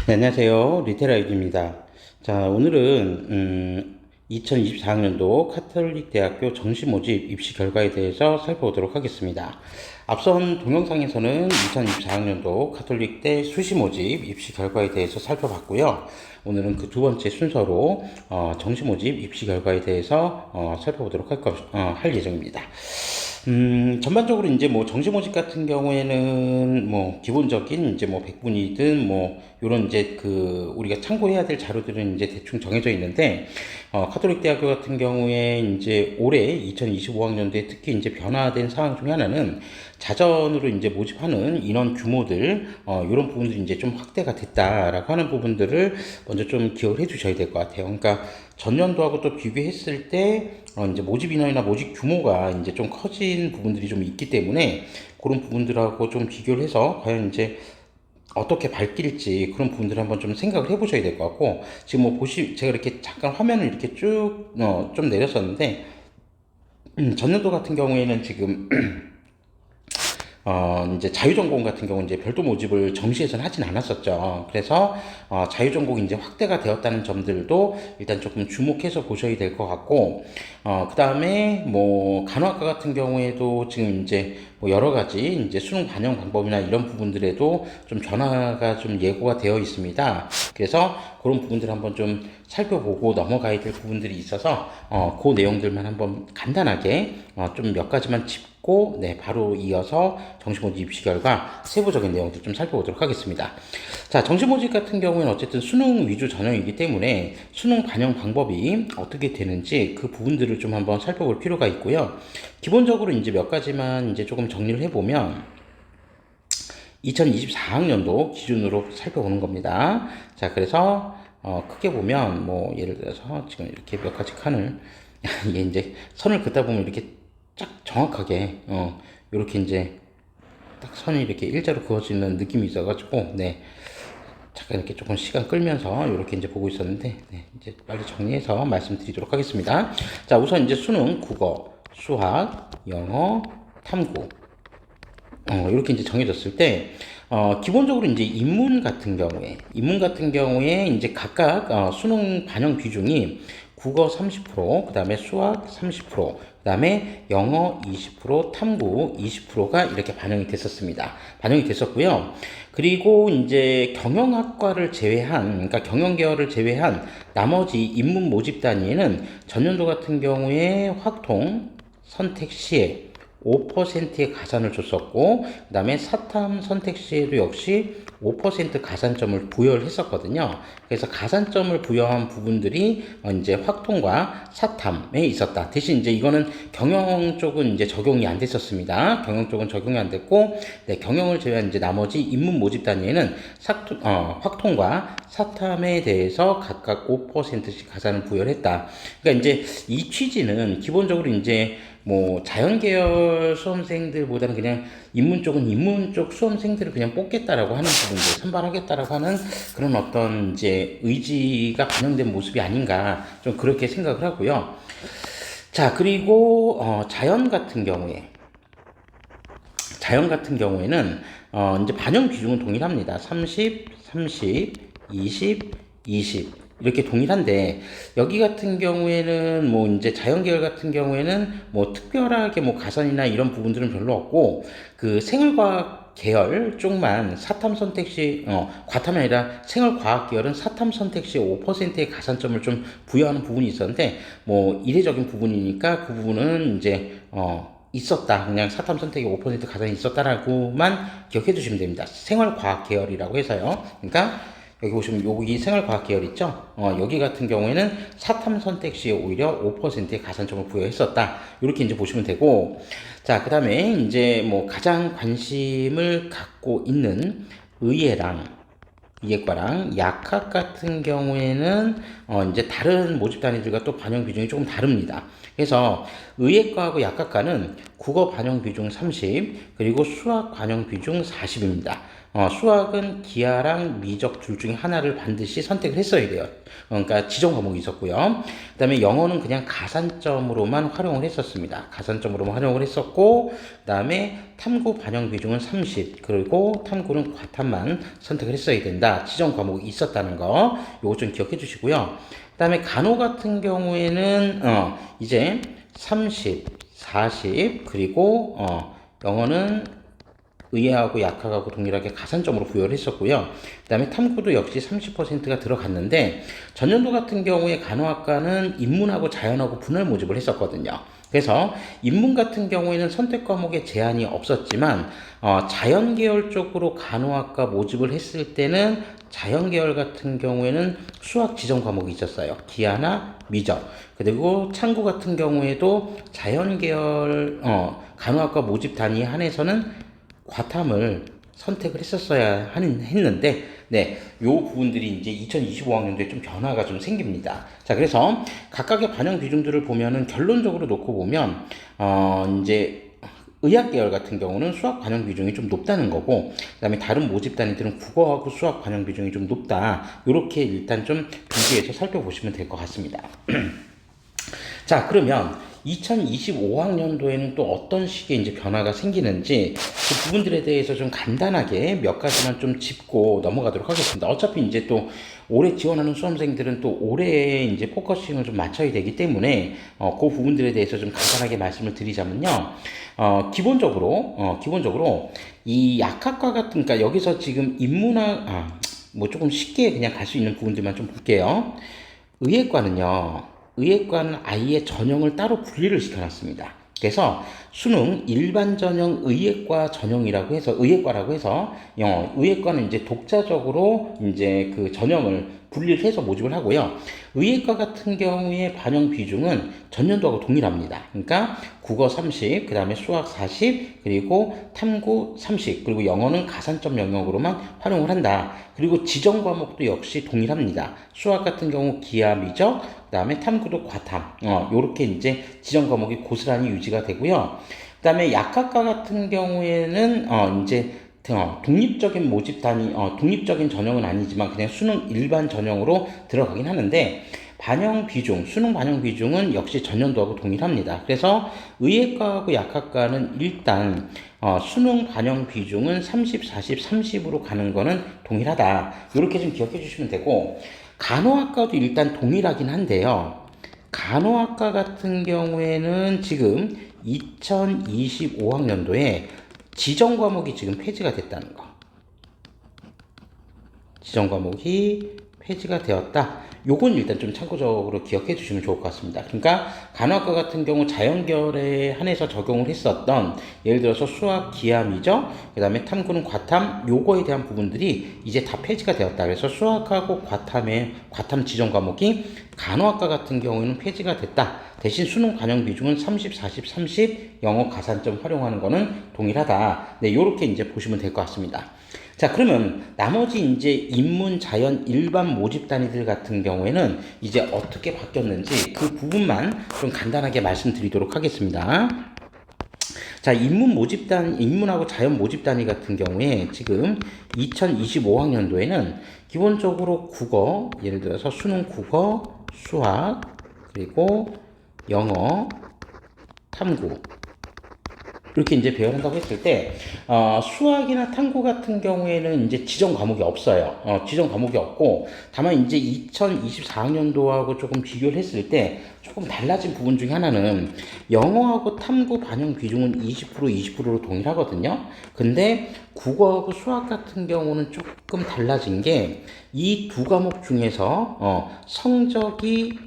네, 안녕하세요. 리테라이드입니다. 자, 오늘은 2024학년도 카톨릭 대학교 정시 모집 입시 결과에 대해서 살펴보도록 하겠습니다. 앞선 동영상에서는 2024학년도 카톨릭 대 수시 모집 입시 결과에 대해서 살펴봤고요. 오늘은 그 두 번째 순서로 정시 모집 입시 결과에 대해서 살펴보도록 할 예정입니다. 전반적으로 이제 뭐 정시 모집 같은 경우에는 뭐 기본적인 이제 뭐 백분위든 뭐 요런 이제 그 우리가 참고해야 될 자료들은 이제 대충 정해져 있는데 카톨릭 대학교 같은 경우에 이제 올해 2025학년도에 특히 이제 변화된 사항 중에 하나는 자전으로 이제 모집하는 인원 규모들 이런 부분들이 이제 좀 확대가 됐다라고 하는 부분들을 먼저 좀 기억을 해 주셔야 될 것 같아요. 그러니까 전년도하고 또 비교했을 때 이제 모집 인원이나 모집 규모가 이제 좀 커진 부분들이 좀 있기 때문에 그런 부분들하고 좀 비교를 해서 과연 이제 어떻게 밝힐지 그런 부분들을 한번 좀 생각을 해보셔야 될 것 같고, 지금 뭐 제가 이렇게 잠깐 화면을 이렇게 쭉 좀 내렸었는데 전년도 같은 경우에는 지금 이제 자유전공 같은 경우 이제 별도 모집을 정시에서는 하진 않았었죠. 그래서 자유전공이 이제 확대가 되었다는 점들도 일단 조금 주목해서 보셔야 될 것 같고, 그 다음에 뭐 간호학과 같은 경우에도 지금 이제 뭐 여러 가지 이제 수능 반영 방법이나 이런 부분들에도 좀 변화가 좀 예고가 되어 있습니다. 그래서 그런 부분들 한번 좀 살펴보고 넘어가야 될 부분들이 있어서 그 내용들만 한번 간단하게 좀 몇 가지만 짚고 네 바로 이어서 정시모집 입시 결과 세부적인 내용들 좀 살펴보도록 하겠습니다. 자, 정시모집 같은 경우에는 어쨌든 수능 위주 전형이기 때문에 수능 반영 방법이 어떻게 되는지 그 부분들을 좀 한번 살펴볼 필요가 있고요. 기본적으로 이제 몇 가지만 이제 조금 정리를 해보면 2024학년도 기준으로 살펴보는 겁니다. 자, 그래서 크게 보면 뭐 예를 들어서 지금 이렇게 몇 가지 칸을 이게 이제 선을 긋다 보면 이렇게 쫙 정확하게 이렇게 이제 딱 선이 이렇게 일자로 그어지는 느낌이 있어가지고 네 잠깐 이렇게 조금 시간 끌면서 이렇게 이제 보고 있었는데 네, 이제 빨리 정리해서 말씀드리도록 하겠습니다. 자, 우선 이제 수능, 국어, 수학, 영어, 탐구 이렇게 이제 정해졌을 때, 기본적으로 이제 인문 같은 경우에 이제 각각, 수능 반영 비중이 국어 30%, 그 다음에 수학 30%, 그 다음에 영어 20%, 탐구 20%가 이렇게 반영이 됐었습니다. 반영이 됐었고요. 그리고 이제 경영학과를 제외한, 그러니까 경영계열을 제외한 나머지 인문 모집 단위에는 전년도 같은 경우에 확통, 선택 시에 5%의 가산을 줬었고, 그 다음에 사탐 선택 시에도 역시 5% 가산점을 부여를 했었거든요. 그래서 가산점을 부여한 부분들이 이제 확통과 사탐에 있었다. 대신 이제 이거는 경영 쪽은 이제 적용이 안 됐었습니다. 경영 쪽은 적용이 안 됐고, 네, 경영을 제외한 이제 나머지 인문 모집 단위에는 확통과 사탐에 대해서 각각 5%씩 가산을 부여를 했다. 그러니까 이제 이 취지는 기본적으로 이제 뭐 자연계열 수험생들보다는 그냥 인문 쪽은 인문 쪽 수험생들을 그냥 뽑겠다라고 하는 부분들, 선발하겠다라고 하는 그런 어떤 이제 의지가 반영된 모습이 아닌가 좀 그렇게 생각을 하고요. 자, 그리고 자연 같은 경우에는 이제 반영 비중은 동일합니다. 30, 30, 20, 20 이렇게 동일한데, 여기 같은 경우에는 뭐 이제 자연계열 같은 경우에는 뭐 특별하게 뭐 가산이나 이런 부분들은 별로 없고, 그 생활과학 계열 쪽만 사탐 선택 시 과탐이 아니라 생활과학 계열은 사탐 선택 시 5%의 가산점을 좀 부여하는 부분이 있었는데, 뭐 이례적인 부분이니까 그 부분은 이제 있었다. 그냥 사탐 선택이 5% 가산이 있었다라고만 기억해 주시면 됩니다. 생활과학 계열이라고 해서요. 그러니까 여기 보시면 여기 생활과학 계열 있죠? 여기 같은 경우에는 사탐 선택 시에 오히려 5%의 가산점을 부여했었다. 이렇게 이제 보시면 되고, 자, 그 다음에 이제 뭐 가장 관심을 갖고 있는 의예과랑 약학 같은 경우에는 이제 다른 모집 단위들과 또 반영 비중이 조금 다릅니다. 그래서 의예과하고 약학과는 국어 반영 비중 30, 그리고 수학 반영 비중 40입니다. 수학은 기하랑 미적 둘 중에 하나를 반드시 선택을 했어야 돼요. 그러니까 지정 과목이 있었고요. 그 다음에 영어는 그냥 가산점으로만 활용을 했었습니다. 가산점으로만 활용을 했었고, 그 다음에 탐구 반영 비중은 30, 그리고 탐구는 과탐만 선택을 했어야 된다. 지정 과목이 있었다는 거, 요거 좀 기억해 주시고요. 그 다음에 간호 같은 경우에는, 이제 30, 40, 그리고, 영어는 의예하고 약학하고 동일하게 가산점으로 부여를 했었고요. 그 다음에 탐구도 역시 30%가 들어갔는데, 전년도 같은 경우에 간호학과는 인문하고 자연하고 분할 모집을 했었거든요. 그래서 인문 같은 경우에는 선택 과목에 제한이 없었지만, 자연 계열 쪽으로 간호학과 모집을 했을 때는 자연 계열 같은 경우에는 수학 지정 과목이 있었어요. 기하나 미적. 그리고 창구 같은 경우에도 자연 계열 간호학과 모집 단위에 한해서는 과탐을 선택을 했는데, 네, 요 부분들이 이제 2025학년도에 좀 변화가 좀 생깁니다. 자, 그래서 각각의 반영 비중들을 보면은 결론적으로 놓고 보면, 이제 의학 계열 같은 경우는 수학 반영 비중이 좀 높다는 거고, 그 다음에 다른 모집 단위들은 국어하고 수학 반영 비중이 좀 높다. 요렇게 일단 좀 비교해서 살펴보시면 될 것 같습니다. 자, 그러면 2025학년도에는 또 어떤 식의 이제 변화가 생기는지 그 부분들에 대해서 좀 간단하게 몇 가지만 좀 짚고 넘어가도록 하겠습니다. 어차피 이제 또 올해 지원하는 수험생들은 또 올해에 이제 포커싱을 좀 맞춰야 되기 때문에 그 부분들에 대해서 좀 간단하게 말씀을 드리자면요. 기본적으로 이 약학과 같은, 그러니까 여기서 지금 인문학, 뭐 조금 쉽게 그냥 갈 수 있는 부분들만 좀 볼게요. 의예과는 아예 전형을 따로 분리를 시켜놨습니다. 그래서 수능 일반 전형 의예과 전형이라고 해서 의예과라고 해서 의예과는 이제 독자적으로 이제 그 전형을 분리를 해서 모집을 하고요. 의예과 같은 경우에 반영 비중은 전년도하고 동일합니다. 그러니까 국어 30, 그 다음에 수학 40, 그리고 탐구 30, 그리고 영어는 가산점 영역으로만 활용을 한다. 그리고 지정 과목도 역시 동일합니다. 수학 같은 경우 기하, 미적, 그 다음에 탐구도 과탐, 요렇게 이제 지정 과목이 고스란히 유지가 되고요. 그 다음에 약학과 같은 경우에는, 이제, 독립적인 모집 단위, 독립적인 전형은 아니지만 그냥 수능 일반 전형으로 들어가긴 하는데, 수능 반영 비중은 역시 전년도하고 동일합니다. 그래서 의예과하고 약학과는 일단, 수능 반영 비중은 30, 40, 30으로 가는 거는 동일하다. 이렇게 좀 기억해 주시면 되고, 간호학과도 일단 동일하긴 한데요. 간호학과 같은 경우에는 지금 2025학년도에 지정 과목이 지금 폐지가 됐다는 거. 지정 과목이 폐지가 되었다. 요건 일단 좀 참고적으로 기억해 주시면 좋을 것 같습니다. 그러니까 간호학과 같은 경우 자연계열에 한해서 적용을 했었던, 예를 들어서 수학, 기하, 미적, 그 다음에 탐구는 과탐, 요거에 대한 부분들이 이제 다 폐지가 되었다. 그래서 수학하고 과탐 지정 과목이 간호학과 같은 경우에는 폐지가 됐다. 대신 수능 반영 비중은 30, 40, 30, 영어 가산점 활용하는 거는 동일하다. 네, 요렇게 이제 보시면 될 것 같습니다. 자, 그러면 나머지 이제 인문, 자연, 일반 모집 단위들 같은 경우에는 이제 어떻게 바뀌었는지 그 부분만 좀 간단하게 말씀드리도록 하겠습니다. 자, 인문하고 자연 모집 단위 같은 경우에 지금 2025학년도에는 기본적으로 국어, 예를 들어서 수능 국어, 수학, 그리고 영어, 탐구, 이렇게 이제 배열한다고 했을 때, 수학이나 탐구 같은 경우에는 이제 지정 과목이 없어요. 지정 과목이 없고, 다만 이제 2024학년도하고 조금 비교를 했을 때, 조금 달라진 부분 중에 하나는, 영어하고 탐구 반영 비중은 20%, 20%로 동일하거든요. 근데 국어하고 수학 같은 경우는 조금 달라진 게, 이 두 과목 중에서, 성적이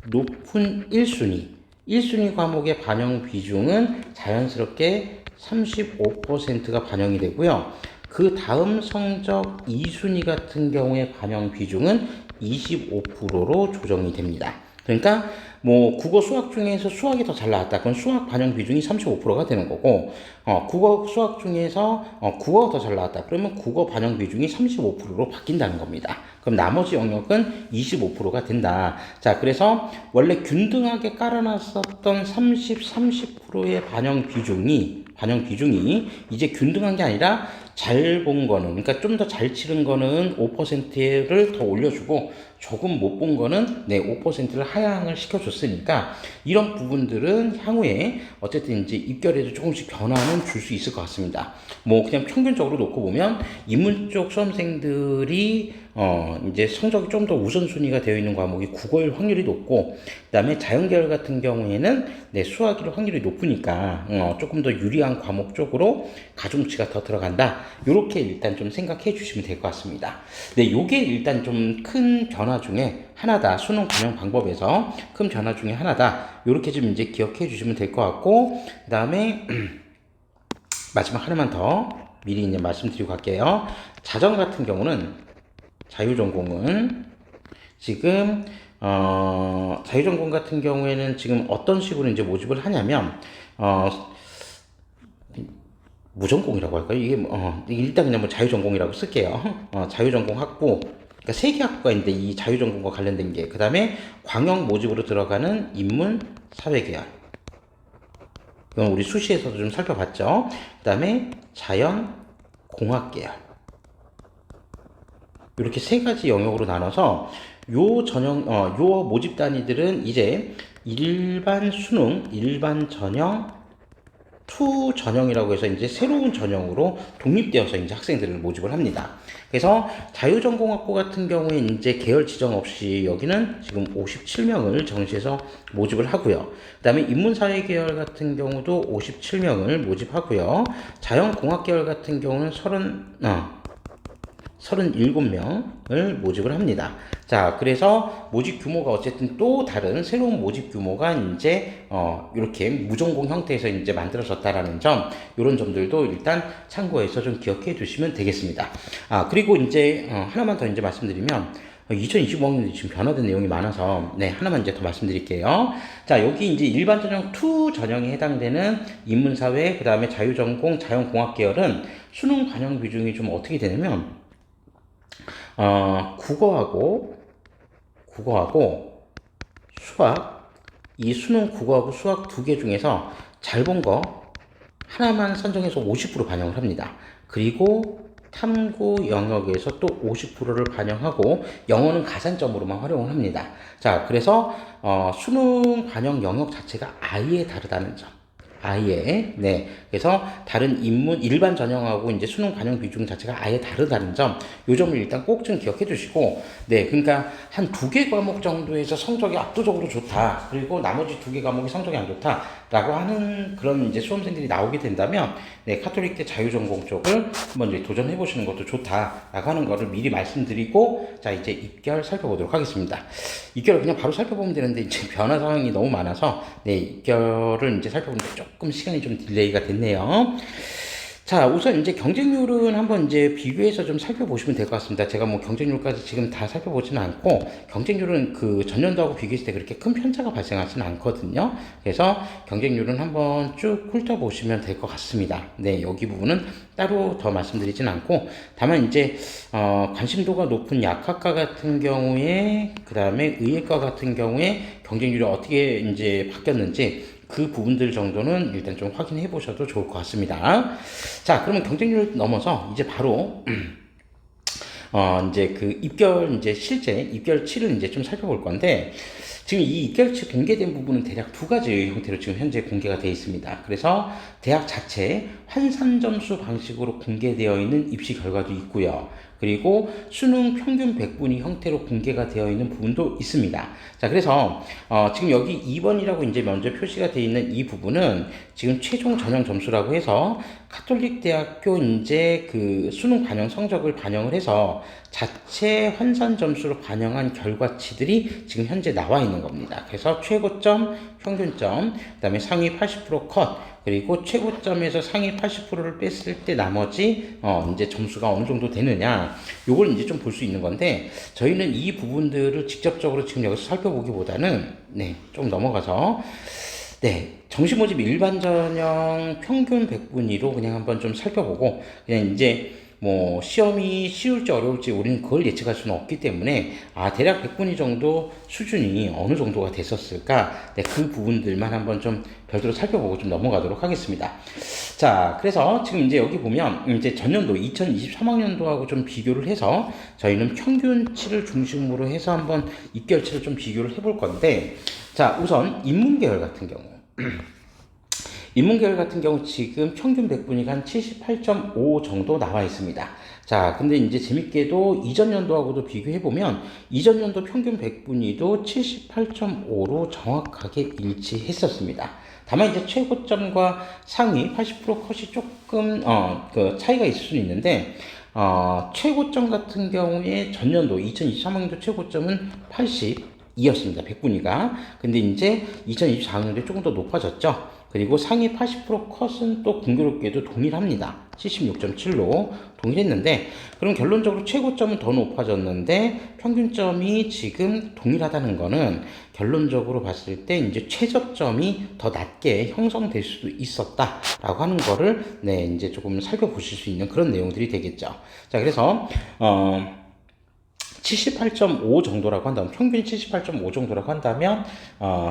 높은 1순위 과목의 반영 비중은 자연스럽게 35%가 반영이 되고요. 그 다음 성적 2순위 같은 경우의 반영 비중은 25%로 조정이 됩니다. 그러니까 뭐 국어 수학 중에서 수학이 더 잘 나왔다. 그건 수학 반영 비중이 35%가 되는 거고, 국어 수학 중에서 국어가 더 잘 나왔다. 그러면 국어 반영 비중이 35%로 바뀐다는 겁니다. 그럼 나머지 영역은 25%가 된다. 자, 그래서 원래 균등하게 깔아놨었던 30, 30%의 반영 반영 비중이 이제 균등한 게 아니라 잘 본 거는, 그러니까 좀 더 잘 치른 거는 5%를 더 올려주고 조금 못 본 거는 5%를 하향을 시켜줬으니까 이런 부분들은 향후에 어쨌든 이제 입결에도 조금씩 변화는 줄 수 있을 것 같습니다. 뭐 그냥 평균적으로 놓고 보면 인문 쪽 수험생들이 이제 성적이 좀 더 우선순위가 되어 있는 과목이 국어일 확률이 높고, 그다음에 자연계열 같은 경우에는 수학일 확률이 높으니까 조금 더 유리한 과목 쪽으로 가중치가 더 들어간다. 요렇게 일단 좀 생각해 주시면 될 것 같습니다. 네, 요게 일단 좀 큰 변화 중에 하나다. 수능 반영 방법에서 큰 변화 중에 하나다. 요렇게 좀 이제 기억해 주시면 될 것 같고, 그다음에 마지막 하나만 더 미리 이제 말씀드리고 갈게요. 자전 같은 경우는 자유전공은 지금 자유전공 같은 경우에는 지금 어떤 식으로 이제 모집을 하냐면 무전공이라고 할까요? 이게 일단 그냥 뭐 자유전공이라고 쓸게요. 자유전공 학부, 그러니까 세 개 학부가 있는데 이 자유전공과 관련된 게, 그 다음에 광역 모집으로 들어가는 인문 사회계열, 이건 우리 수시에서도 좀 살펴봤죠. 그 다음에 자연 공학계열, 이렇게 세 가지 영역으로 나눠서 요 모집 단위들은 이제 일반 수능, 일반 전형, 투 전형이라고 해서 이제 새로운 전형으로 독립되어서 이제 학생들을 모집을 합니다. 그래서 자유전공학부 같은 경우에 이제 계열 지정 없이 여기는 지금 57명을 정시해서 모집을 하고요. 그 다음에 인문사회 계열 같은 경우도 57명을 모집하고요. 자연공학계열 같은 경우는 37명을 모집을 합니다. 자, 그래서 모집 규모가 어쨌든 또 다른 새로운 모집 규모가 이제 이렇게 무전공 형태에서 이제 만들어졌다라는 점, 이런 점들도 일단 참고해서 좀 기억해 두시면 되겠습니다. 그리고 이제 하나만 더 이제 말씀드리면 2025학년도 지금 변화된 내용이 많아서 하나만 이제 더 말씀드릴게요. 자, 여기 이제 일반 전형 2 전형에 해당되는 인문사회, 그 다음에 자유전공, 자연공학 계열은 수능 반영 비중이 좀 어떻게 되냐면 국어하고 수학, 이 수능 국어하고 수학 두 개 중에서 잘 본 거 하나만 선정해서 50% 반영을 합니다. 그리고 탐구 영역에서 또 50%를 반영하고 영어는 가산점으로만 활용을 합니다. 자, 그래서 수능 반영 영역 자체가 아예 다르다는 점. 아예, 그래서 다른 일반 전형하고 이제 수능 반영 비중 자체가 아예 다르다는 점, 요 점을 일단 꼭 좀 기억해 주시고, 그러니까 한 두 개 과목 정도에서 성적이 압도적으로 좋다, 그리고 나머지 두 개 과목이 성적이 안 좋다라고 하는 그런 이제 수험생들이 나오게 된다면, 카톨릭대 자유전공 쪽을 한번 이제 도전해 보시는 것도 좋다라고 하는 거를 미리 말씀드리고, 자, 이제 입결 살펴보도록 하겠습니다. 입결을 그냥 바로 살펴보면 되는데, 이제 변화 사항이 너무 많아서, 입결을 이제 살펴보는데 조금 시간이 좀 딜레이가 됐네요. 자, 우선 이제 경쟁률은 한번 이제 비교해서 좀 살펴보시면 될 것 같습니다. 제가 뭐 경쟁률까지 지금 다 살펴보지는 않고, 경쟁률은 그 전년도하고 비교했을 때 그렇게 큰 편차가 발생하지는 않거든요. 그래서 경쟁률은 한번 쭉 훑어보시면 될 것 같습니다. 여기 부분은 따로 더 말씀드리진 않고, 다만 이제 관심도가 높은 약학과 같은 경우에, 그 다음에 의예과 같은 경우에 경쟁률이 어떻게 이제 바뀌었는지, 그 부분들 정도는 일단 좀 확인해 보셔도 좋을 것 같습니다. 자, 그러면 경쟁률 넘어서 이제 바로 이제 그 입결 이제 실제 입결치를 이제 좀 살펴볼 건데, 지금 이 입결치 공개된 부분은 대략 두 가지 형태로 지금 현재 공개가 되어 있습니다. 그래서 대학 자체 환산 점수 방식으로 공개되어 있는 입시 결과도 있고요. 그리고 수능 평균 100분위 형태로 공개가 되어 있는 부분도 있습니다. 자, 그래서 지금 여기 2번이라고 이제 먼저 표시가 되어 있는 이 부분은 지금 최종 전형 점수라고 해서 카톨릭 대학교 이제 그 수능 반영 성적을 반영을 해서 자체 환산 점수로 반영한 결과치들이 지금 현재 나와 있는 겁니다. 그래서 최고점, 평균점, 그다음에 상위 80% 컷, 그리고 최고점에서 상위 80%를 뺐을 때 나머지 이제 점수가 어느 정도 되느냐, 요걸 이제 좀 볼 수 있는 건데, 저희는 이 부분들을 직접적으로 지금 여기서 살펴보기보다는 좀 넘어가서 정시 모집 일반 전형 평균 100분위로 그냥 한번 좀 살펴보고, 그냥 이제 뭐 시험이 쉬울지 어려울지 우리는 그걸 예측할 수는 없기 때문에 대략 100분위 정도 수준이 어느 정도가 됐었을까? 네, 그 부분들만 한번 좀 별도로 살펴보고 좀 넘어가도록 하겠습니다. 자, 그래서 지금 이제 여기 보면 이제 전년도 2023학년도하고 좀 비교를 해서 저희는 평균치를 중심으로 해서 한번 입결치를 좀 비교를 해볼 건데, 자, 우선 인문계열 같은 경우. 인문계열 같은 경우 지금 평균 100분위가 한 78.5 정도 나와 있습니다. 자, 근데 이제 재밌게도 이전 연도하고도 비교해보면 이전 연도 평균 100분위도 78.5로 정확하게 일치했었습니다. 다만 이제 최고점과 상위 80% 컷이 조금 그 차이가 있을 수는 있는데 최고점 같은 경우에 전년도 2023학년도 최고점은 82였습니다. 100분위가. 근데 이제 2024학년도에 조금 더 높아졌죠. 그리고 상위 80% 컷은 또 공교롭게도 동일합니다. 76.7로 동일했는데, 그럼 결론적으로 최고점은 더 높아졌는데 평균점이 지금 동일하다는 거는 결론적으로 봤을 때 이제 최저점이 더 낮게 형성될 수도 있었다라고 하는 거를 네, 이제 조금 살펴보실 수 있는 그런 내용들이 되겠죠. 자, 그래서 78.5 정도라고 한다면, 평균 78.5 정도라고 한다면,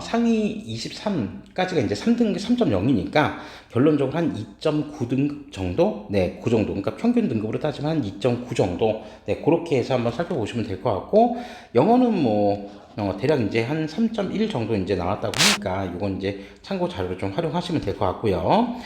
상위 23까지가 이제 3등급 3.0이니까, 결론적으로 한 2.9등급 정도? 네, 그 정도. 그러니까 평균 등급으로 따지면 한 2.9 정도. 네, 그렇게 해서 한번 살펴보시면 될 것 같고, 영어는 뭐, 대략 이제 한 3.1 정도 이제 나왔다고 하니까, 이건 이제 참고 자료로 좀 활용하시면 될 것 같고요.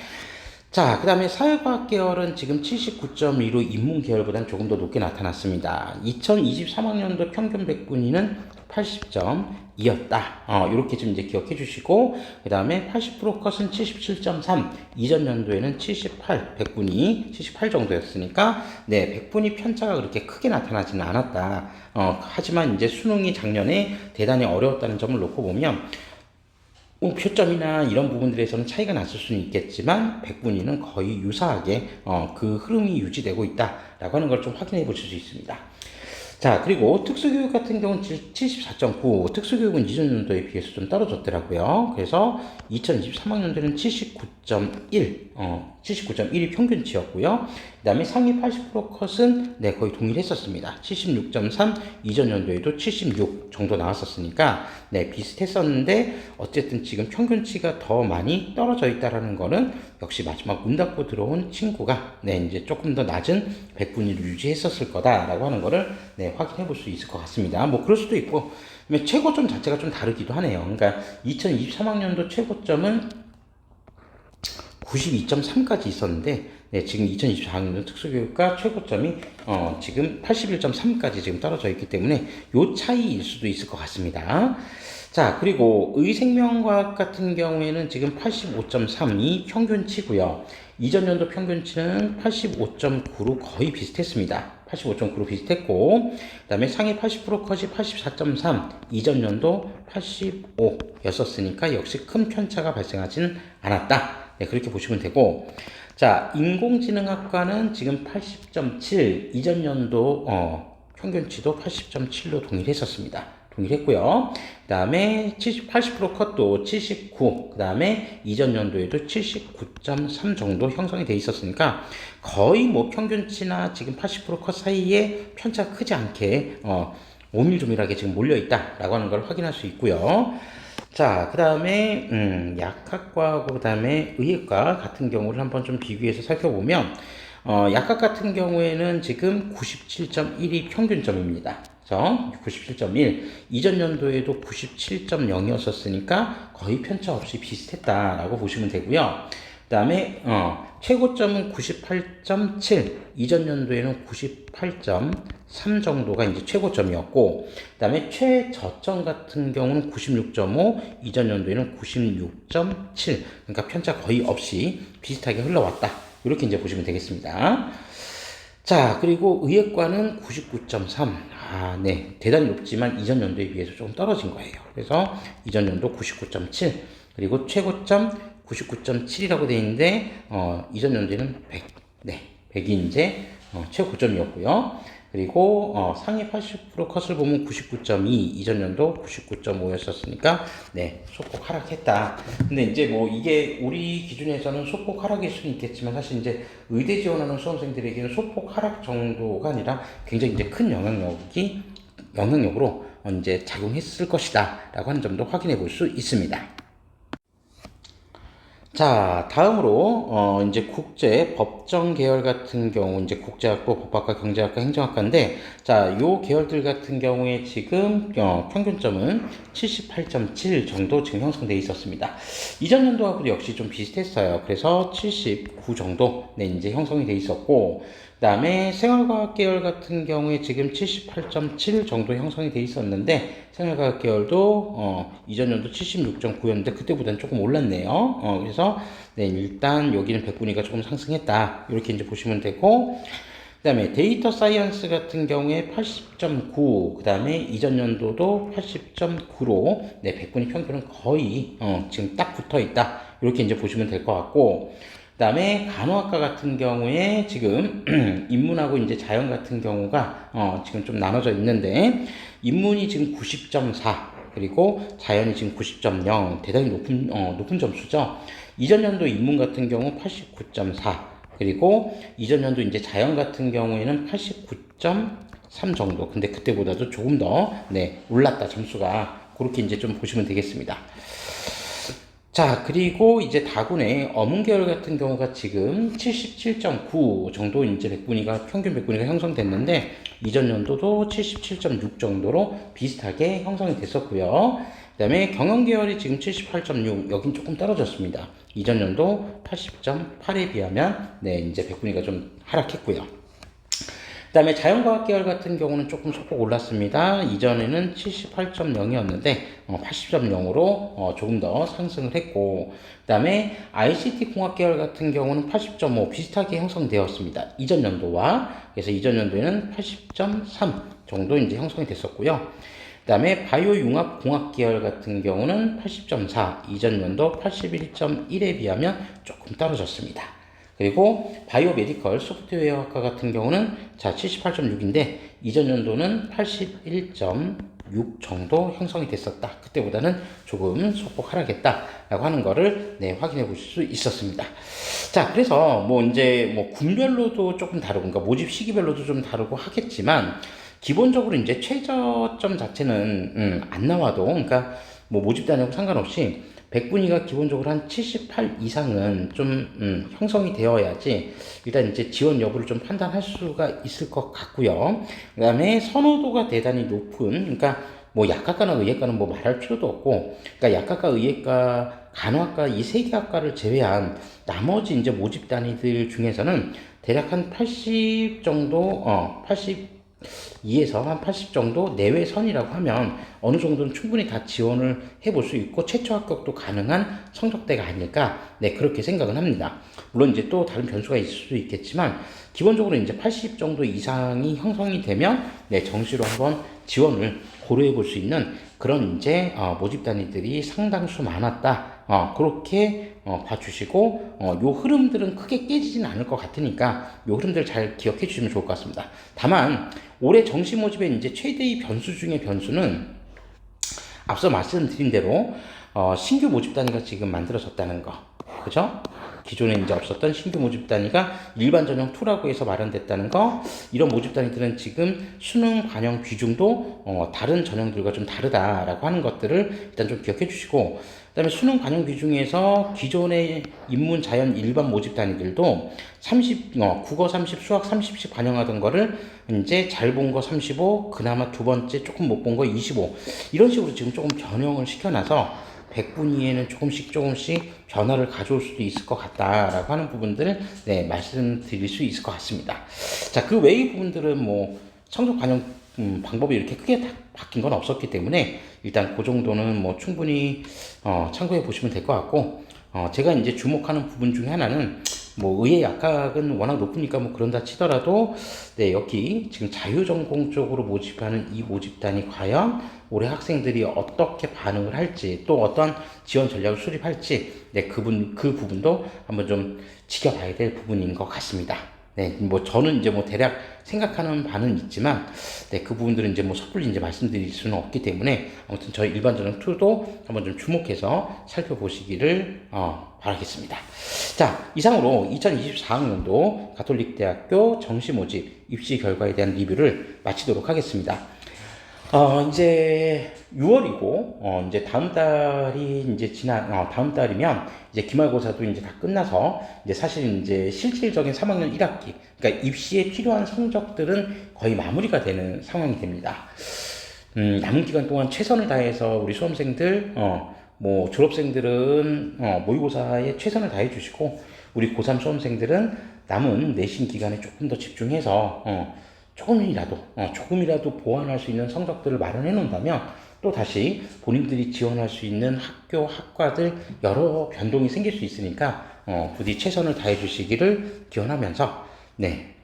자, 그 다음에 사회과학 계열은 지금 79.2로 인문 계열보다는 조금 더 높게 나타났습니다. 2023학년도 평균 100분위는 80.2였다. 이렇게 좀 이제 기억해 주시고, 그 다음에 80% 컷은 77.3, 이전 연도에는 78, 100분위 78 정도였으니까, 네, 100분위 편차가 그렇게 크게 나타나지는 않았다. 하지만 이제 수능이 작년에 대단히 어려웠다는 점을 놓고 보면, 표점이나 이런 부분들에서는 차이가 났을 수는 있겠지만 100분위는 거의 유사하게 그 흐름이 유지되고 있다라고 하는 걸 좀 확인해 보실 수 있습니다. 자, 그리고 특수교육 같은 경우는 74.9, 특수교육은 이전 연도에 비해서 좀 떨어졌더라고요. 그래서 2023학년도에는 79.1, 79.1이 평균치였고요. 그 다음에 상위 80% 컷은 네, 거의 동일했었습니다. 76.3, 이전 연도에도 76 정도 나왔었으니까 네, 비슷했었는데 어쨌든 지금 평균치가 더 많이 떨어져 있다라는 거는 역시 마지막 문 닫고 들어온 친구가 네, 이제 조금 더 낮은 100분위를 유지했었을 거다라고 하는 거를 네, 확인해 볼 수 있을 것 같습니다. 뭐 그럴 수도 있고 최고점 자체가 좀 다르기도 하네요. 그러니까 2023학년도 최고점은 92.3까지 있었는데 네, 지금 2024학년도 특수교육과 최고점이 지금 81.3까지 지금 떨어져 있기 때문에 요 차이일 수도 있을 것 같습니다. 자, 그리고 의생명과학 같은 경우에는 지금 85.3이 평균치고요. 이전 연도 평균치는 85.9로 거의 비슷했습니다. 85.9로 비슷했고, 그 다음에 상위 80% 컷이 84.3, 이전 연도 85였었으니까 역시 큰 편차가 발생하지는 않았다. 네, 그렇게 보시면 되고, 자, 인공지능학과는 지금 80.7, 이전 연도 평균치도 80.7로 동일했었습니다. 동일했고요. 그 다음에 80% 컷도 79, 그 다음에 이전 연도에도 79.3 정도 형성이 돼 있었으니까 거의 뭐 평균치나 지금 80%컷 사이에 편차가 크지 않게 오밀조밀하게 지금 몰려있다라고 하는 걸 확인할 수 있고요. 자, 그 다음에 약학과하고 그 다음에 의학과 같은 경우를 한번 좀 비교해서 살펴보면 약학 같은 경우에는 지금 97.1이 평균점입니다. 그래서 97.1, 이전 연도에도 97.0이었었으니까 거의 편차 없이 비슷했다라고 보시면 되고요. 그 다음에 최고점은 98.7, 이전 연도에는 98.3 정도가 이제 최고점이었고, 그 다음에 최저점 같은 경우는 96.5, 이전 연도에는 96.7, 그러니까 편차 거의 없이 비슷하게 흘러왔다. 이렇게 이제 보시면 되겠습니다. 자, 그리고 의학과는 99.3. 네. 대단히 높지만 이전 연도에 비해서 조금 떨어진 거예요. 그래서 이전 연도 99.7. 그리고 최고점 99.7이라고 되어 있는데, 이전 연도에는 100. 네. 100이 이제 최고점이었고요. 그 그리고 상위 80% 컷을 보면 99.2, 이전 연도 99.5였었으니까 네, 소폭 하락했다. 근데 이제 뭐 이게 우리 기준에서는 소폭 하락일 수는 있겠지만 사실 이제 의대 지원하는 수험생들에게는 소폭 하락 정도가 아니라 굉장히 이제 큰 영향력으로 이제 작용했을 것이다라고 하는 점도 확인해 볼 수 있습니다. 자, 다음으로 이제 국제 법정 계열 같은 경우 이제 국제학부, 법학과, 경제학과, 행정학과인데 자, 요 계열들 같은 경우에 지금 평균점은 78.7 정도 지금 형성되어 있었습니다. 이전 연도하고도 역시 좀 비슷했어요. 그래서 79 정도 네, 이제 형성이 되어 있었고 그다음에 생활과학 계열 같은 경우에 지금 78.7 정도 형성이 되어 있었는데 생활과학 계열도 이전 연도 76.9였는데 그때보다는 조금 올랐네요. 그래서 네, 일단 여기는 백분위가 조금 상승했다. 이렇게 이제 보시면 되고 그 다음에 데이터 사이언스 같은 경우에 80.9, 그 다음에 이전 연도도 80.9로 네, 백분위 평균은 거의 지금 딱 붙어 있다. 이렇게 이제 보시면 될 것 같고 그 다음에 간호학과 같은 경우에 지금 인문하고 이제 자연 같은 경우가 지금 좀 나눠져 있는데 인문이 지금 90.4 그리고 자연이 지금 90.0 대단히 높은 점수죠. 이전 연도 인문 같은 경우 89.4 그리고 이전 연도 이제 자연 같은 경우에는 89.3 정도. 근데 그때보다도 조금 더 네, 올랐다 점수가. 그렇게 이제 좀 보시면 되겠습니다. 자, 그리고 이제 다군의 어문 계열 같은 경우가 지금 77.9 정도 이제 평균 백분위가 형성됐는데, 이전 연도도 77.6 정도로 비슷하게 형성이 됐었고요. 그 다음에 경영 계열이 지금 78.6, 여긴 조금 떨어졌습니다. 이전 연도 80.8에 비하면, 네, 이제 백분위가 좀 하락했고요. 그 다음에 자연과학 계열 같은 경우는 조금 소폭 올랐습니다. 이전에는 78.0이었는데 80.0으로 조금 더 상승을 했고 그 다음에 ICT 공학 계열 같은 경우는 80.5 비슷하게 형성되었습니다. 이전 연도와 그래서 이전 연도에는 80.3 정도 이제 형성이 됐었고요. 그 다음에 바이오 융합 공학 계열 같은 경우는 80.4 이전 연도 81.1에 비하면 조금 떨어졌습니다. 그리고 바이오 메디컬 소프트웨어학과 같은 경우는 자 78.6인데 이전 연도는 81.6 정도 형성이 됐었다. 그때보다는 조금 소폭 하락했다라고 하는 거를 네, 확인해 볼 수 있었습니다. 자, 그래서 뭐 이제 뭐 군별로도 조금 다르고 그러니까 모집 시기별로도 좀 다르고 하겠지만 기본적으로 이제 최저점 자체는 안 나와도 그러니까 뭐 모집 단위하고 상관없이 백분위가 기본적으로 한 78 이상은 좀 형성이 되어야지 일단 이제 지원 여부를 좀 판단할 수가 있을 것 같고요. 그 다음에 선호도가 대단히 높은 그러니까 뭐 약학과나 의예과는 뭐 말할 필요도 없고 그러니까 약학과 의예과 간호학과 이 세 개 학과를 제외한 나머지 이제 모집 단위들 중에서는 대략 한 80 정도 82에서 한 80 정도 내외 선이라고 하면 어느 정도는 충분히 다 지원을 해볼 수 있고 최초 합격도 가능한 성적대가 아닐까 네 그렇게 생각은 합니다. 물론 이제 또 다른 변수가 있을 수도 있겠지만 기본적으로 이제 80 정도 이상이 형성이 되면 네 정시로 한번 지원을 고려해 볼 수 있는 그런 이제 모집 단위들이 상당수 많았다. 그렇게 봐주시고 요 흐름들은 크게 깨지진 않을 것 같으니까 요 흐름들 잘 기억해 주시면 좋을 것 같습니다. 다만 올해 정시 모집의 이제 최대의 변수 중에 변수는 앞서 말씀드린 대로 신규 모집 단위가 지금 만들어졌다는 거, 그죠? 기존에 이제 없었던 신규 모집 단위가 일반 전형 2라고 해서 마련됐다는 거, 이런 모집 단위들은 지금 수능 반영 비중도 다른 전형들과 좀 다르다라고 하는 것들을 일단 좀 기억해 주시고, 그다음에 수능 반영 비중에서 기존의 인문, 자연, 일반 모집 단위들도 30, 국어 30, 수학 30씩 반영하던 거를 이제 잘 본 거 35, 그나마 두 번째 조금 못 본 거 25, 이런 식으로 지금 조금 변형을 시켜놔서 백분위에는 조금씩 변화를 가져올 수도 있을 것 같다라고 하는 부분들을 네, 말씀드릴 수 있을 것 같습니다. 자, 그 외의 부분들은 뭐 성적 반영 방법이 이렇게 크게 바뀐 건 없었기 때문에 일단 그 정도는 뭐 충분히 참고해 보시면 될 것 같고 제가 이제 주목하는 부분 중에 하나는 뭐 의예 약학은 워낙 높으니까 뭐 그런다 치더라도 네 여기 지금 자유전공 쪽으로 모집하는 이 모집단이 과연 올해 학생들이 어떻게 반응을 할지 또 어떤 지원 전략을 수립할지 네 그 부분도 한번 좀 지켜봐야 될 부분인 것 같습니다. 네, 뭐 저는 이제 뭐 대략 생각하는 바는 있지만, 네, 그 부분들은 이제 뭐 섣불리 이제 말씀드릴 수는 없기 때문에 아무튼 저희 일반적인 툴도 한번 좀 주목해서 살펴보시기를 바라겠습니다. 자, 이상으로 2024학년도 가톨릭대학교 정시 모집 입시 결과에 대한 리뷰를 마치도록 하겠습니다. 이제 6월이고, 이제 다음 달이 이제 다음 달이면 이제 기말고사도 이제 다 끝나서, 이제 사실 이제 실질적인 3학년 1학기, 그러니까 입시에 필요한 성적들은 거의 마무리가 되는 상황이 됩니다. 남은 기간 동안 최선을 다해서 우리 수험생들, 뭐 졸업생들은 모의고사에 최선을 다해 주시고, 우리 고3 수험생들은 남은 내신 기간에 조금 더 집중해서 조금이라도 보완할 수 있는 성적들을 마련해 놓는다면 또 다시 본인들이 지원할 수 있는 학교, 학과들 여러 변동이 생길 수 있으니까 부디 최선을 다해 주시기를 기원하면서, 네,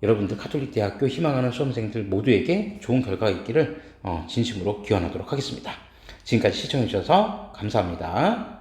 여러분들 가톨릭대학교 희망하는 수험생들 모두에게 좋은 결과가 있기를 진심으로 기원하도록 하겠습니다. 지금까지 시청해 주셔서 감사합니다.